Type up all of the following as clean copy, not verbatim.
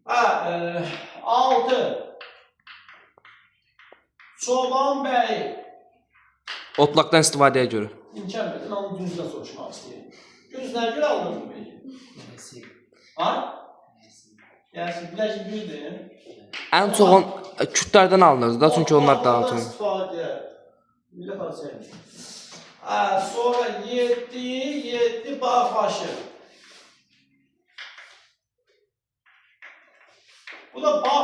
6. Çoban bəy. Otlaqdan istifadəyə görə. İmkan verin, onu düzdən soruşmaq istəyirəm. Gözlər görə aldınız mı peki? Ha? Yəni, biləcək düzdür. Ən çox kütlərdən alınır da, çünki onlar daha çox. İstifadə. Millət arasıyım. Sonra 7 bağbaşı. Bu da bağ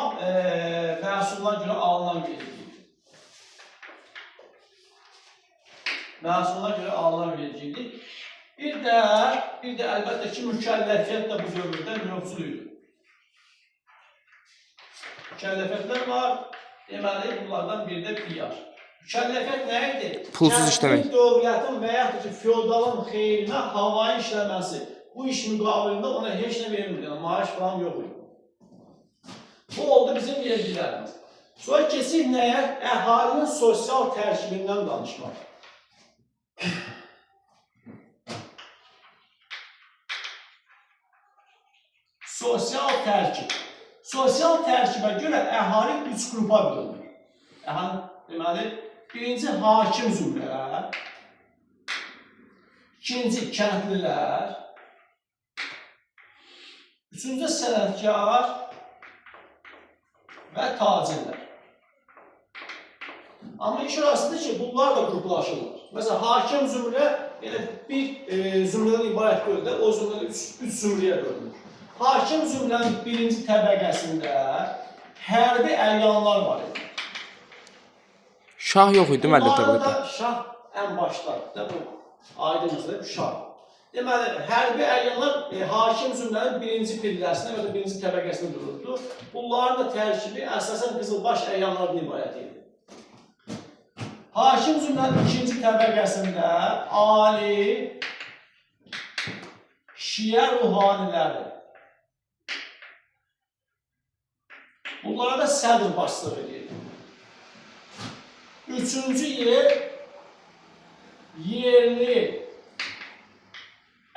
məhsullarına görə alınan vergi. Məhsullarına görə alınan vergidir. Bir də əlbəttə ki, mükəlləfiyyət də bu dövrdə mövcuddur. Mükəlləfiyyətlər var, deməli, bunlardan biri də piyar. Mükəlləfiyyət nə idi? Pulsuz işləmək. Kəndin, dövlətin və yaxud ki, feodalın xeyrinə havayı işləməsi. Bu iş müqabilində ona heç nə vermirdi, maaş falan yox idi. Bu oldu bizim vergilərimiz. Sonra keçir nəyə? Əhalinin sosial tərkibindən danışmaq. Sosial tərkib. Sosial tərkibə görə əhali 3 qrupa bölünür. Əhali, deməli, birinci hakim zümrələr, ikinci kəndlilər, üçüncü sənətkar və tacirlər. Amma iş orasıdır ki, bunlar da qruplaşırlar. Məsələn, hakim zümrə bir zümrədən ibarət bölünür, o zümrədən 3 zümrəyə bölünür. Hakim zümrənin birinci təbəqəsində hərbi əlyanlar var idi. Şah yox idi deməli təbəqədə. Bunlarda şah ən başlardır da bu aydın məsələ şah. Deməli, hərbi əlyanlar hakim zümrənin birinci pilləsində və birinci təbəqəsində dururdu. Bunların da tərkibi əsasən qızılbaş əlyanlardan ibarət idi. Hakim zümrənin ikinci təbəqəsində ali, şiə ruhaniləri. Bunlara da sədr başçılıq edir. Üçüncü yerli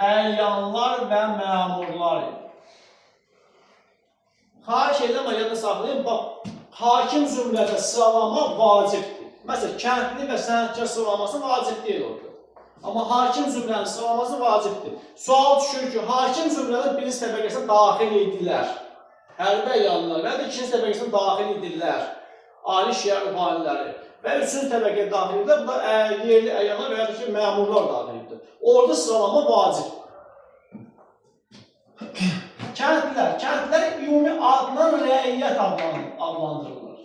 əlyanlar və məmurlar. Xahiş edirəm, yadda saxlayın, bax, hakim zümrədə sıralama vacibdir. Məsələn, kəndli və sənətkar sıralaması vacib deyil orada. Amma hakim zümrənin sıralaması vacibdir. Sual düşür ki, hakim zümrənin birinci təbəqəsinə daxil edilər. Hərbi əlyanlar və ya ikinci təbəqəsinə daxil edirlər. Ali şiə ruhaniləri. Və üçüncü təbəqəyə daxil edirlər. Bu da yerli əlyanlar və ya ki, məmurlar daxil edir. Orada sıralama vacib. Kəndlər ümumi adından rəiyyət adlandırılır.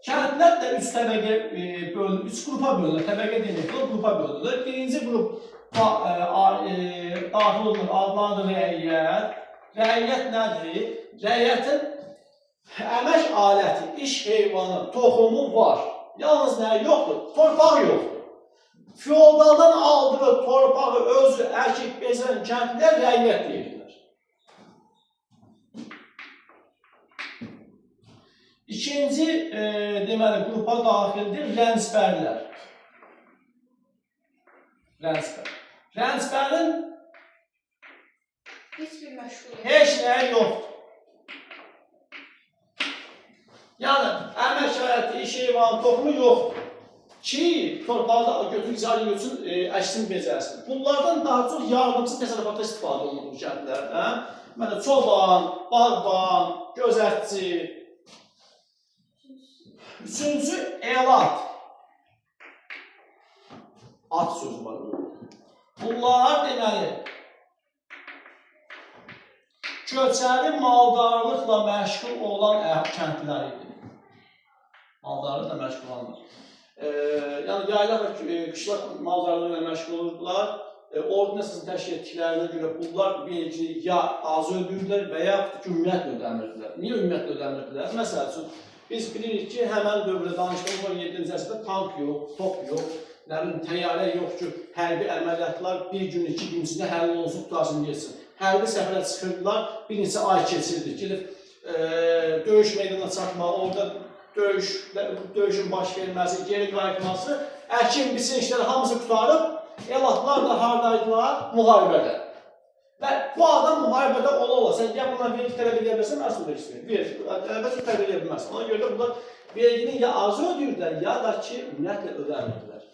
Kəndlər də 3 təbəqə bölünür, 3 qrupa bölünür. Təbəqə demək, qrupa bölünür. Birinci qrup daxil olunur, adlandır rəiyyət. Rəiyyət nədir? Rəiyyətin əmək aləti, iş heyvanı, toxumu var. Yalnız nə yoxdur? Torpaq yoxdur. Feodaldan aldığı torpağı özü əkib bezən kəndlər rəiyyət deyirlər. İkinci deməli qrupa daxildir rənsbərlər. Rənsbərin heç nəyi yoxdur. Yəni, əmək aləti, iş heyvanı, toxumu yoxdur. Ki, torpaqda götür icari üçün əksin becərsin. Bunlardan daha çox yardımcı təsərrüfatda istifadə olunur bu kəndlərdən. Məsələn, çoban, bağban, gözətçi. Üçüncü, elat. At sözü var. Bunlar deməli, köçəri maldarlıqla məşğul olan kəndlər idi. Maldarlıqla məşğul olanlar. Yəni, yaylaq və qışlaq maldarlıqla məşğul olurdular. Ordinasını təşkil etdiklərinə görə bunlar belki ya az ödürdülər və ya ümumiyyətlə ödəmirdilər. Niyə ümumiyyətlə ödəmirdilər? Məsəl üçün, biz bilirik ki, həmən dövrdə danışdığımız 7-ci əsrdə tank yox, top yox, təyyarə yox ki, hərbi əməliyyatlar bir gün, 2 gün içində həll olunsun, tutarsın geçsin. Hərbi səfərə çıxırdılar, bir neçə ay keçirdi. Gelib döyüş meydanına çatmaq, orada döyüşün baş verməsi, geri qayıtması, əkin, biçin işləri hamısı qutarıb, elatlar da haradaydılar? Müharibədə. Və bu adam müharibədə ola-ola, sən ya bundan vergi tələb edə bilirsən, asıl vergisini ver. Əlbəttə tələb edə bilməzsən. Ona görə də bunlar vergini ya az ödəyirlər, ya da ki, ümumiyyətlə ödəmirdilər.